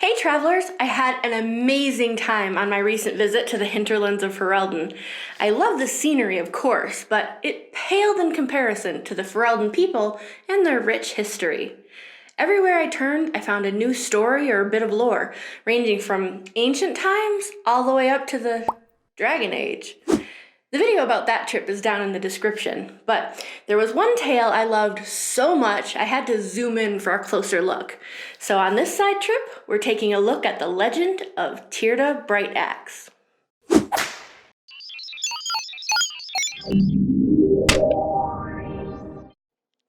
Hey travelers, I had an amazing time on my recent visit to the hinterlands of Ferelden. I love the scenery, of course, but it paled in comparison to the Ferelden people and their rich history. Everywhere I turned, I found a new story or a bit of lore, ranging from ancient times all the way up to the Dragon Age. The video about that trip is down in the description, but there was one tale I loved so much I had to zoom in for a closer look. So on this side trip, we're taking a look at the legend of Tyrdda Bright-Axe.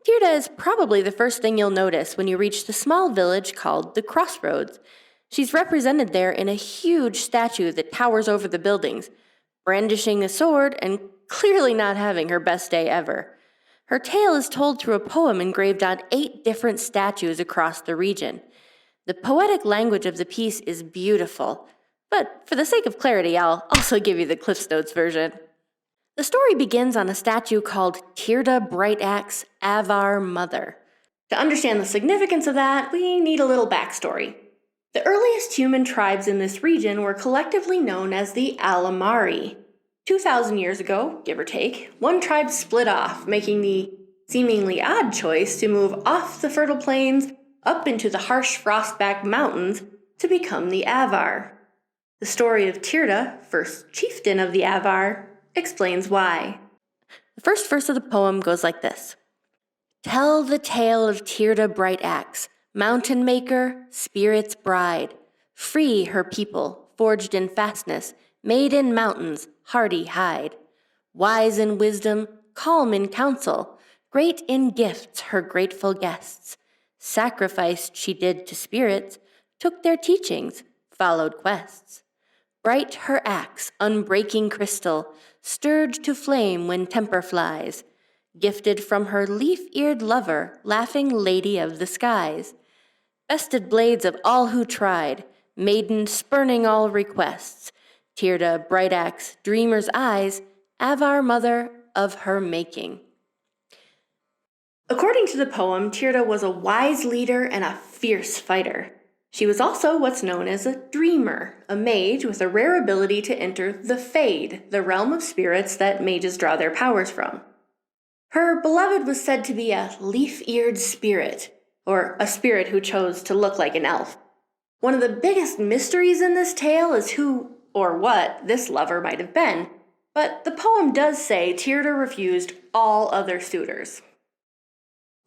Tyrdda is probably the first thing you'll notice when you reach the small village called the Crossroads. She's represented there in a huge statue that towers over the buildings, brandishing a sword and clearly not having her best day ever. Her tale is told through a poem engraved on 8 different statues across the region. The poetic language of the piece is beautiful, but for the sake of clarity, I'll also give you the CliffsNotes version. The story begins on a statue called Tyrdda Bright-Axe, Avar Mother. To understand the significance of that, we need a little backstory. The earliest human tribes in this region were collectively known as the Alamari. 2,000 years ago, give or take, one tribe split off, making the seemingly odd choice to move off the fertile plains up into the harsh frostback mountains to become the Avar. The story of Tyrdda, first chieftain of the Avar, explains why. The first verse of the poem goes like this. Tell the tale of Tyrdda Bright-Axe, mountain maker, spirit's bride. Free her people, forged in fastness, made in mountains, hardy hide. Wise in wisdom, calm in counsel, great in gifts her grateful guests. Sacrificed she did to spirits, took their teachings, followed quests. Bright her axe, unbreaking crystal, stirred to flame when temper flies. Gifted from her leaf-eared lover, laughing lady of the skies. Bested blades of all who tried, maiden spurning all requests. Tyrdda Bright-Axe, dreamer's eyes, Avar mother of her making. According to the poem, Tyrdda was a wise leader and a fierce fighter. She was also what's known as a dreamer, a mage with a rare ability to enter the Fade, the realm of spirits that mages draw their powers from. Her beloved was said to be a leaf-eared spirit, or a spirit who chose to look like an elf. One of the biggest mysteries in this tale is who or what this lover might have been, but the poem does say Tyrdda refused all other suitors.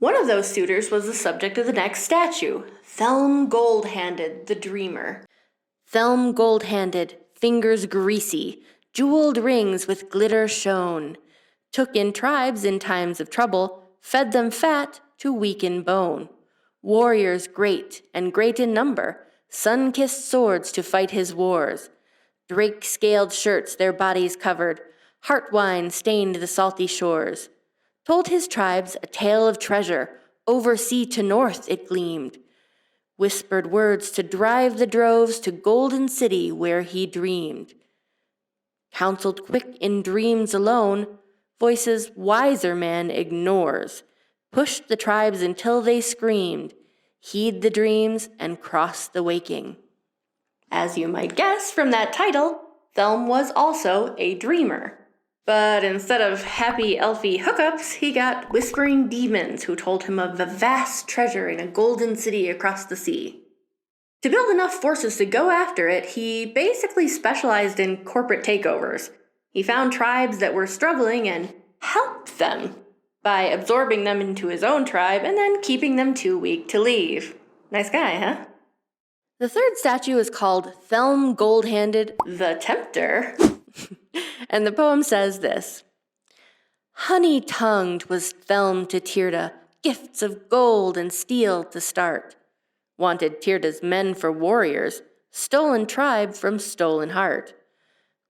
One of those suitors was the subject of the next statue, Thelm Gold-Handed, the Dreamer. Thelm Gold-Handed, fingers greasy, jeweled rings with glitter shone. Took in tribes in times of trouble, fed them fat to weaken bone. Warriors great and great in number, sun-kissed swords to fight his wars. Drake-scaled shirts their bodies covered, heart wine stained the salty shores. Told his tribes a tale of treasure, over sea to north it gleamed. Whispered words to drive the droves to golden city where he dreamed. Counseled quick in dreams alone, voices wiser man ignores. Pushed the tribes until they screamed, heed the dreams and cross the waking. As you might guess from that title, Thelm was also a dreamer. But instead of happy elfy hookups, he got whispering demons who told him of a vast treasure in a golden city across the sea. To build enough forces to go after it, he basically specialized in corporate takeovers. He found tribes that were struggling and helped them by absorbing them into his own tribe and then keeping them too weak to leave. Nice guy, huh? The third statue is called Thelm Gold-Handed, the Tempter. And the poem says this. Honey-tongued was Thelm to Tyrdda, gifts of gold and steel to start. Wanted Tyrdda's men for warriors, stolen tribe from stolen heart.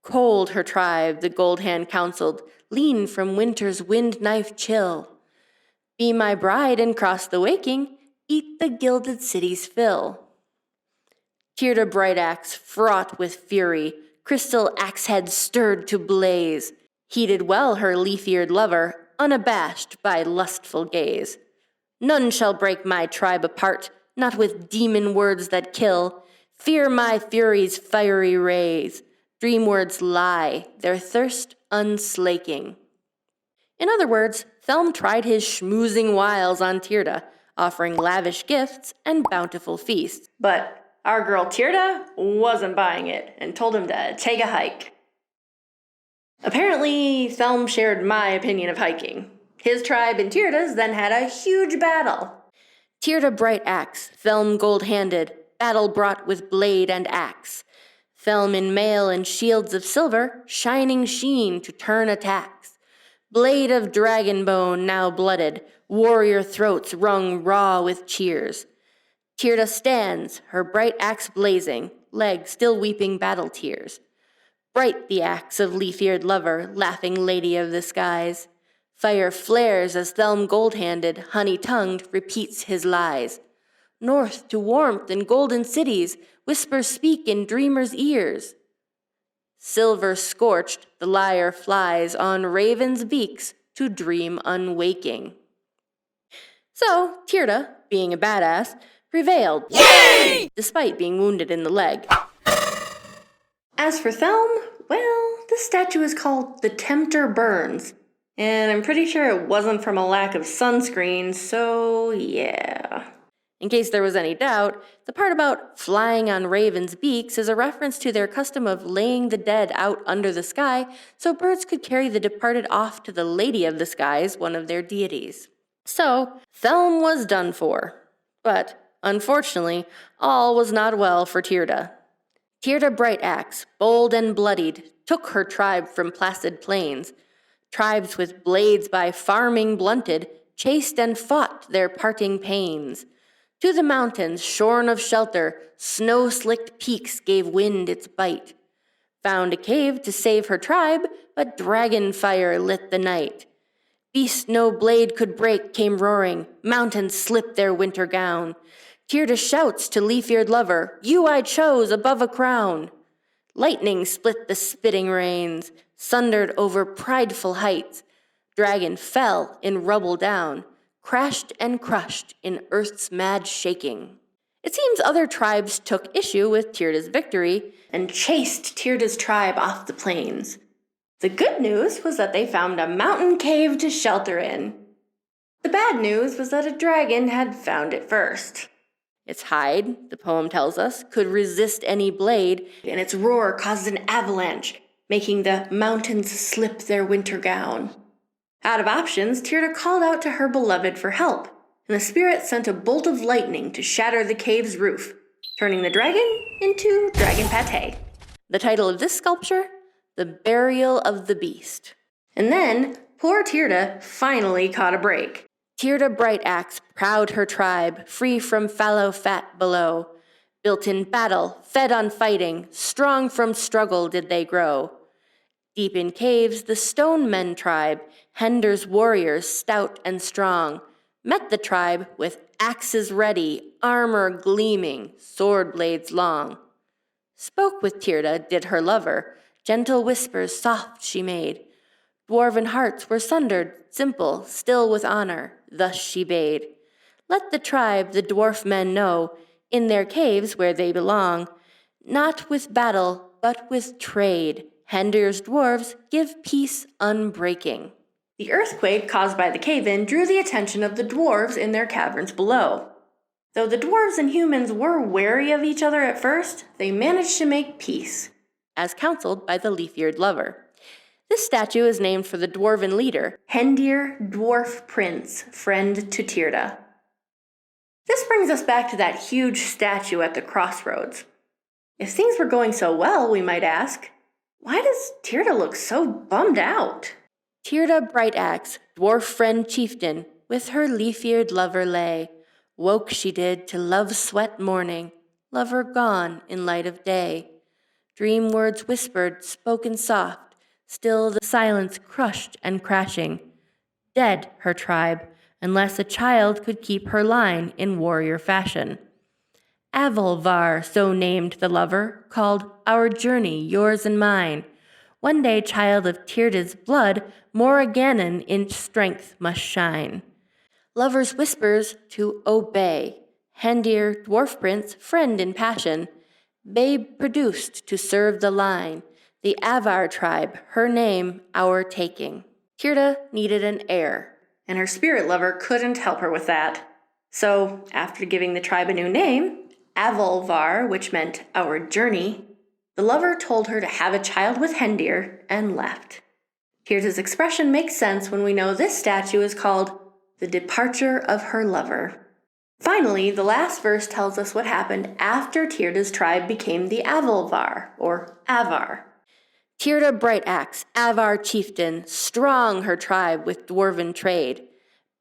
Cold her tribe, the gold hand counseled, lean from winter's wind-knife chill. Be my bride and cross the waking, eat the gilded city's fill. Tyrdda Bright-Axe, fraught with fury, crystal axe-head stirred to blaze, heeded well her leaf-eared lover, unabashed by lustful gaze. None shall break my tribe apart, not with demon words that kill. Fear my fury's fiery rays. Dream words lie, their thirst unslaking. In other words, Thelm tried his schmoozing wiles on Tyrdda, offering lavish gifts and bountiful feasts. But our girl Tyrdda wasn't buying it and told him to take a hike. Apparently, Thelm shared my opinion of hiking. His tribe and Tyrdda's then had a huge battle. Tyrdda Bright-Axe, Thelm gold-handed, battle brought with blade and axe. Thelm in mail and shields of silver, shining sheen to turn attacks. Blade of dragon bone now blooded, warrior throats wrung raw with cheers. Tyrdda stands, her bright axe blazing, leg still weeping battle tears. Bright the axe of leaf-eared lover, laughing lady of the skies. Fire flares as Thelm gold-handed, honey-tongued, repeats his lies. North to warmth and golden cities, whispers speak in dreamers' ears. Silver scorched, the lyre flies on ravens' beaks to dream unwaking. So, Tyrdda, being a badass, prevailed, yay! Despite being wounded in the leg. As for Thelm, well, this statue is called The Tempter Burns, and I'm pretty sure it wasn't from a lack of sunscreen, so yeah. In case there was any doubt, the part about flying on ravens' beaks is a reference to their custom of laying the dead out under the sky so birds could carry the departed off to the Lady of the Skies, one of their deities. So, Thelm was done for. But, unfortunately, all was not well for Tyrdda. Tyrdda Bright-Axe, bold and bloodied, took her tribe from placid plains. Tribes with blades by farming blunted, chased and fought their parting pains. To the mountains, shorn of shelter, snow-slicked peaks gave wind its bite. Found a cave to save her tribe, but dragon fire lit the night. Beast no blade could break came roaring, mountains slipped their winter gown. Tyrdda shouts to leaf-eared lover, you I chose above a crown. Lightning split the spitting rains, sundered over prideful heights. Dragon fell in rubble down, crashed and crushed in earth's mad shaking. It seems other tribes took issue with Tyrdda's victory and chased Tyrdda's tribe off the plains. The good news was that they found a mountain cave to shelter in. The bad news was that a dragon had found it first. Its hide, the poem tells us, could resist any blade, and its roar caused an avalanche, making the mountains slip their winter gown. Out of options, Tyrdda called out to her beloved for help, and the spirit sent a bolt of lightning to shatter the cave's roof, turning the dragon into dragon pate. The title of this sculpture? The Burial of the Beast. And then, poor Tyrdda finally caught a break. Tyrdda Bright-Axe, proud her tribe, free from fallow fat below. Built in battle, fed on fighting, strong from struggle did they grow. Deep in caves, the stone men tribe, Hender's warriors stout and strong, met the tribe with axes ready, armor gleaming, sword blades long. Spoke with Tyrdda did her lover, gentle whispers soft she made. Dwarven hearts were sundered, simple, still with honor, thus she bade. Let the tribe the dwarf men know, in their caves where they belong, not with battle, but with trade, Hender's dwarves give peace unbreaking. The earthquake caused by the cave-in drew the attention of the dwarves in their caverns below. Though the dwarves and humans were wary of each other at first, they managed to make peace, as counseled by the leaf-eared lover. This statue is named for the dwarven leader, Hendir, dwarf prince, friend to Tyrdda. This brings us back to that huge statue at the crossroads. If things were going so well, we might ask, why does Tyrdda look so bummed out? Tyrdda Bright-Axe, dwarf friend chieftain, with her leaf-eared lover lay. Woke she did to love-sweat morning, lover gone in light of day. Dream words whispered, spoken soft, still the silence crushed and crashing. Dead her tribe, unless a child could keep her line in warrior fashion. Avalvar, so named the lover, called our journey yours and mine. One day child of Tyrdda's blood, Morriganon in strength must shine. Lovers whispers to obey. Hendir, dwarf prince, friend in passion. babe produced to serve the line, the Avar tribe, her name our taking. Tyrdda needed an heir, and her spirit lover couldn't help her with that. So, after giving the tribe a new name, Avolvar, which meant our journey, the lover told her to have a child with Hendir and left. Tyrdda's expression makes sense when we know this statue is called the departure of her lover. Finally, the last verse tells us what happened after Tyrdda's tribe became the Avolvar, or Avar. Tyrdda Bright-Axe, Avar chieftain, strong her tribe with dwarven trade.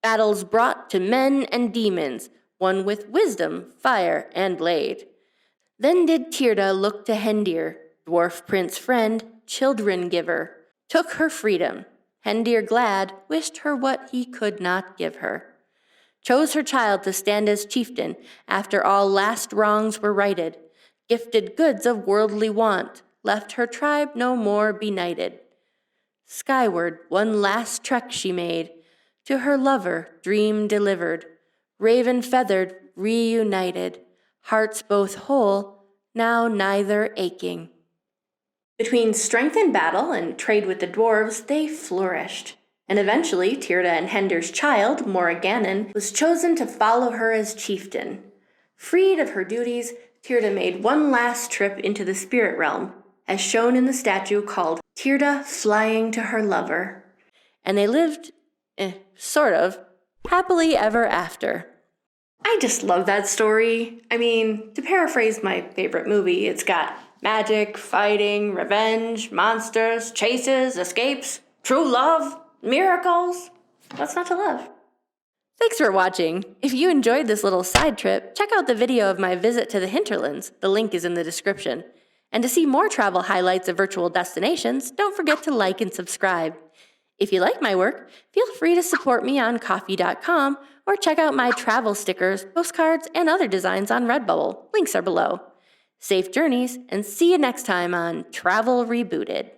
Battles brought to men and demons, won with wisdom, fire, and blade. Then did Tyrdda look to Hendir, dwarf prince friend, children giver, took her freedom. Hendir glad wished her what he could not give her. Chose her child to stand as chieftain after all last wrongs were righted, gifted goods of worldly want, left her tribe no more benighted. Skyward one last trek she made, to her lover dream delivered, raven feathered, reunited, hearts both whole, now neither aching. Between strength in battle and trade with the dwarves, they flourished. And eventually, Tyrdda and Hendir's child, Morriganen, was chosen to follow her as chieftain. Freed of her duties, Tyrdda made one last trip into the spirit realm, as shown in the statue called Tyrdda Flying to Her Lover. And they lived, sort of, happily ever after. I just love that story. I mean, to paraphrase my favorite movie, it's got magic, fighting, revenge, monsters, chases, escapes, true love, miracles. What's not to love? Thanks for watching. If you enjoyed this little side trip, check out the video of my visit to the hinterlands. The link is in the description. And to see more travel highlights of virtual destinations, don't forget to like and subscribe. If you like my work, feel free to support me on Ko-fi.com or check out my travel stickers, postcards, and other designs on Redbubble. Links are below. Safe journeys, and see you next time on Travel Rebooted.